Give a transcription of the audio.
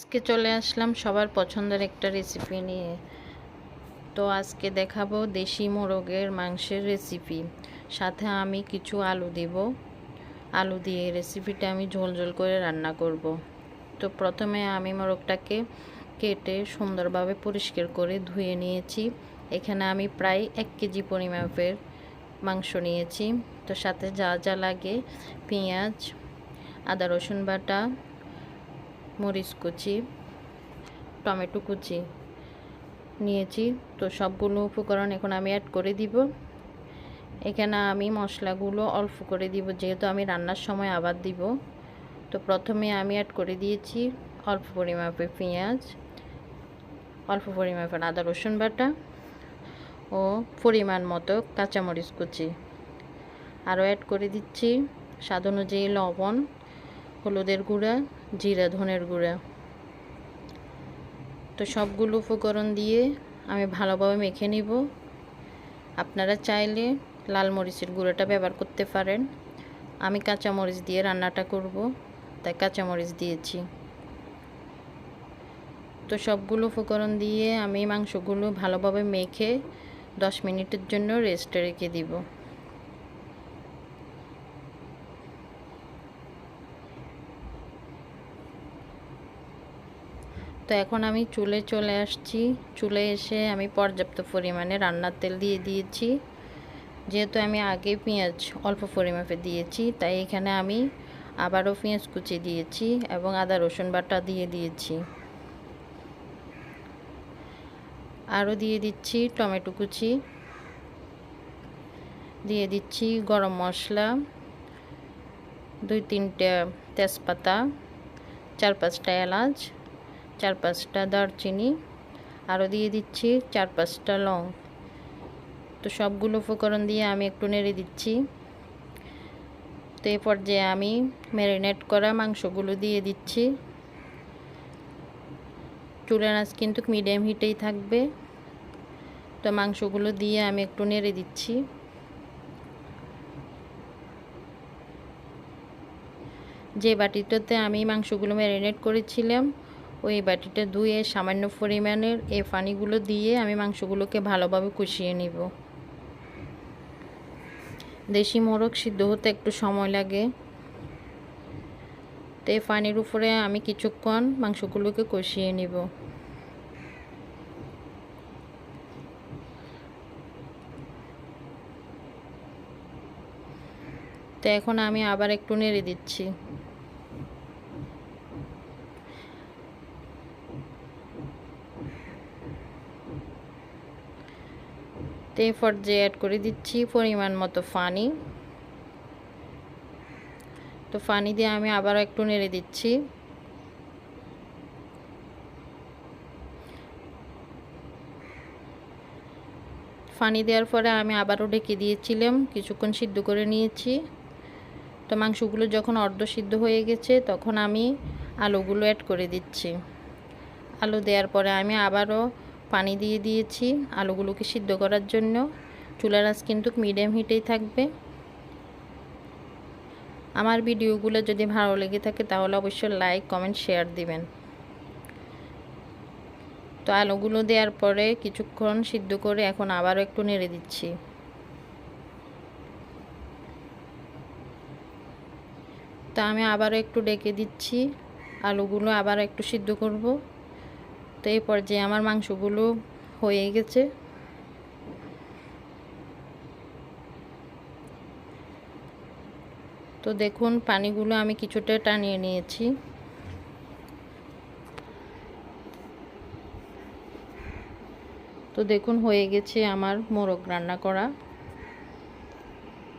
আজকে চলে আসলাম সবার পছন্দের একটা রেসিপি নিয়ে। তো আজকে দেখাবো দেশি মোরগের মাংসের রেসিপি। সাথে আমি কিছু আলু দিব। আলু দিয়ে রেসিপিটা আমি ঝোল ঝোল করে রান্না করব। তো প্রথমে আমি মোরগটাকে কেটে সুন্দরভাবে পরিষ্কার করে ধুয়ে নিয়েছি। এখানে আমি প্রায় 1 কেজি পরিমাপের মাংস নিয়েছি। তো সাথে যা যা লাগে পেঁয়াজ, আদা রসুন বাটা, মরিচ কুচি, টমেটো কুচি নিয়েছি। তো সবগুলো উপকরণ এখন আমি অ্যাড করে দিব। এখানে আমি মশলাগুলো অল্প করে দিব, যেহেতু আমি রান্নার সময় আবার দিব। তো প্রথমে আমি অ্যাড করে দিয়েছি অল্প পরিমাপে পেঁয়াজ, অল্প পরিমাপে আদা রসুন বাটা ও পরিমাণ মতো কাঁচামরিচ কুচি। আরও অ্যাড করে দিচ্ছি স্বাদ অনুযায়ী লবণ, হলুদের গুঁড়া, জিরা ধনের গুঁড়া। তো সবগুলো উপকরণ দিয়ে আমি ভালোভাবে মেখে নিব। আপনারা চাইলে লাল মরিচের গুঁড়োটা ব্যবহার করতে পারেন। আমি কাঁচামরিচ দিয়ে রান্নাটা করব, তাই কাঁচামরিচ দিয়েছি। তো সবগুলো উপকরণ দিয়ে আমি মাংসগুলো ভালোভাবে মেখে 10 মিনিটের জন্য রেস্টে রেখে দিব। তো এখন আমি চুলে চলে আসছি। চুলে এসে আমি পর্যাপ্ত পরিমাণে রান্নার তেল দিয়ে দিয়েছি। যেহেতু আমি আগে পেঁয়াজ অল্প পরিমাপে দিয়েছি, তাই এখানে আমি আবারও পেঁয়াজ কুচি দিয়েছি এবং আদা রসুন বাটা দিয়ে দিয়েছি। আরও দিয়ে দিচ্ছি টমেটো কুচি, দিয়ে দিচ্ছি গরম মশলা, 2-3টা তেজপাতা, 4-5টা এলাচ, 4-5টা দারচিনি, আরও দিয়ে দিচ্ছি 4-5টা লং। তো সবগুলো উপকরণ দিয়ে আমি একটু নেড়ে দিচ্ছি। তো এই পর্যায়ে আমি ম্যারিনেট করা মাংসগুলো দিয়ে দিচ্ছি। চুলার আঁচ কিন্তু মিডিয়াম হিটেই থাকবে। তো মাংসগুলো দিয়ে আমি একটু নেড়ে দিচ্ছি। যে বাটিটাতে আমি মাংসগুলো ম্যারিনেট করেছিলাম, ওই বাটিটা ধুয়ে সামান্য পরিমাণের এই পানিগুলো দিয়ে আমি মাংসগুলোকে ভালোভাবে কষিয়ে নিব। দেশি মোরগ সিদ্ধ হতে একটু সময় লাগে, তো এই পানির উপরে আমি কিছুক্ষণ মাংসগুলোকে কষিয়ে নিব। তো এখন আমি আবার একটু নেড়ে দিচ্ছি। তো এই পর্যায়ে অ্যাড করে দিচ্ছি পরিমাণ মতো পানি। তো পানি দিয়ে আমি আবার একটু নেড়ে দিচ্ছি। পানি দেওয়ার পরে আমি আবারও ঢেকে দিয়েছিলাম, কিছুক্ষণ সিদ্ধ করে নিয়েছি। তো মাংসগুলো যখন অর্ধ সিদ্ধ হয়ে গেছে, তখন আমি আলুগুলো অ্যাড করে দিচ্ছি। আলু দেওয়ার পরে আমি আবারও পানি দিয়ে দিয়েছি আলুগুলোকে সিদ্ধ করার জন্য। চুলার আঁচ কিন্তু মিডিয়াম হিটেই থাকবে। আমার ভিডিওগুলো যদি ভালো লেগে থাকে তাহলে অবশ্যই লাইক, কমেন্ট, শেয়ার দিবেন। তো আলুগুলো দেওয়ার পরে কিছুক্ষণ সিদ্ধ করে এখন আবারও একটু নেড়ে দিচ্ছি। তো আমি আবারও একটু ডেকে দিচ্ছি, আলুগুলো আবার একটু সিদ্ধ করব। তো এই পর্যায়ে আমার মাংসগুলো হয়ে গেছে। তো দেখুন পানিগুলো আমি কিছুটা টানিয়ে নিয়েছি। তো দেখুন হয়ে গেছে আমার মোরগ রান্না করা।